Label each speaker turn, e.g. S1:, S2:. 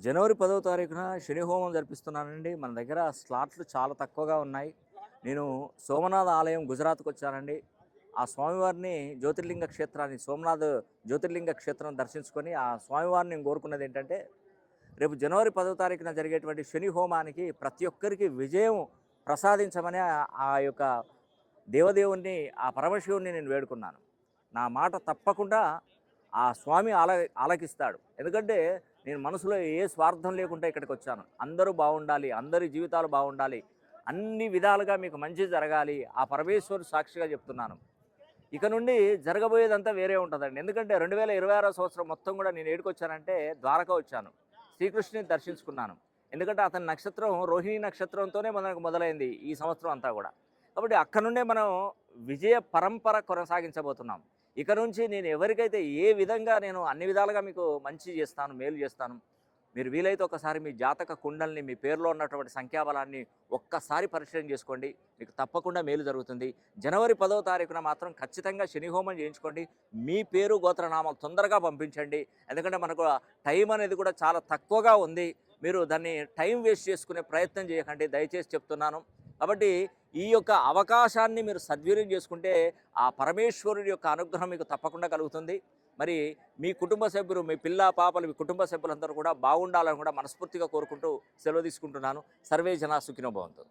S1: జనవరి 10వ తారీఖున శని హోమం జరిపిస్తున్నానండి. మన దగ్గర స్లాట్లు చాలా తక్కువగా ఉన్నాయి. నేను సోమనాథ ఆలయం గుజరాత్‌కి వచ్చానండి. ఆ స్వామివారిని జ్యోతిర్లింగ క్షేత్రాన్ని సోమనాథ్ జ్యోతిర్లింగ క్షేత్రం దర్శించుకొని, ఆ స్వామివారిని నేను కోరుకున్నదేంటంటే, రేపు జనవరి 10వ తారీఖున జరిగేటువంటి శని హోమానికి ప్రతి ఒక్కరికి విజయం ప్రసాదించమని ఆ యొక్క దేవదేవుడిని, ఆ పరమశివుడిని నేను వేడుకున్నాను. నా మాట తప్పకుండా ఆ స్వామి ఆలకిస్తాడు. ఎందుకంటే నేను మనసులో ఏ స్వార్థం లేకుండా ఇక్కడికొచ్చాను. అందరూ బావుండాలి, అందరి జీవితాలు బావుండాలి, అన్ని విధాలుగా మీకు మంచి జరగాలి, ఆ పరమేశ్వరుడు సాక్షిగా చెప్తున్నాను. ఇక నుండి జరగబోయేదంతా వేరే ఉంటదండి. ఎందుకంటే 2026 సంవత్సరం మొత్తం కూడా నేను ఏడికొచ్చానంటే ద్వారకా వచ్చాను. శ్రీకృష్ణుని దర్శించుకున్నాను. ఎందుకంటే అతని నక్షత్రం రోహిణి నక్షత్రంతోనే మనకు మొదలైంది ఈ సంవత్సరం అంతా కూడా. కాబట్టి అక్కడి నుండే మనం విజయ పరంపర కొనసాగించబోతున్నాం. ఇక నుంచి నేను ఎవరికైతే ఏ విధంగా నేను అన్ని విధాలుగా మీకు మంచి చేస్తాను, మేలు చేస్తాను. మీరు వీలైతే ఒకసారి మీ జాతక కుండల్ని, మీ పేరులో ఉన్నటువంటి సంఖ్యాబలాన్ని ఒక్కసారి పరిశీలన చేసుకోండి. మీకు తప్పకుండా మేలు జరుగుతుంది. జనవరి 10వ తారీఖున మాత్రం ఖచ్చితంగా శని హోమం చేయించుకోండి. మీ పేరు, గోత్రనామాలు తొందరగా పంపించండి. ఎందుకంటే మనకు టైం అనేది కూడా చాలా తక్కువగా ఉంది. మీరు దాన్ని టైం వేస్ట్ చేసుకునే ప్రయత్నం చేయకండి, దయచేసి చెప్తున్నాను. కాబట్టి ఈ యొక్క అవకాశాన్ని మీరు సద్వినియోగం చేసుకుంటే ఆ పరమేశ్వరుడి యొక్క అనుగ్రహం మీకు తప్పకుండా కలుగుతుంది. మరి మీ కుటుంబ సభ్యులు, మీ పిల్ల పాపలు, మీ కుటుంబ సభ్యులందరూ కూడా బాగుండాలని కూడా మనస్ఫూర్తిగా కోరుకుంటూ సెలవు తీసుకుంటున్నాను. సర్వే జనా సుఖినో భవంతు.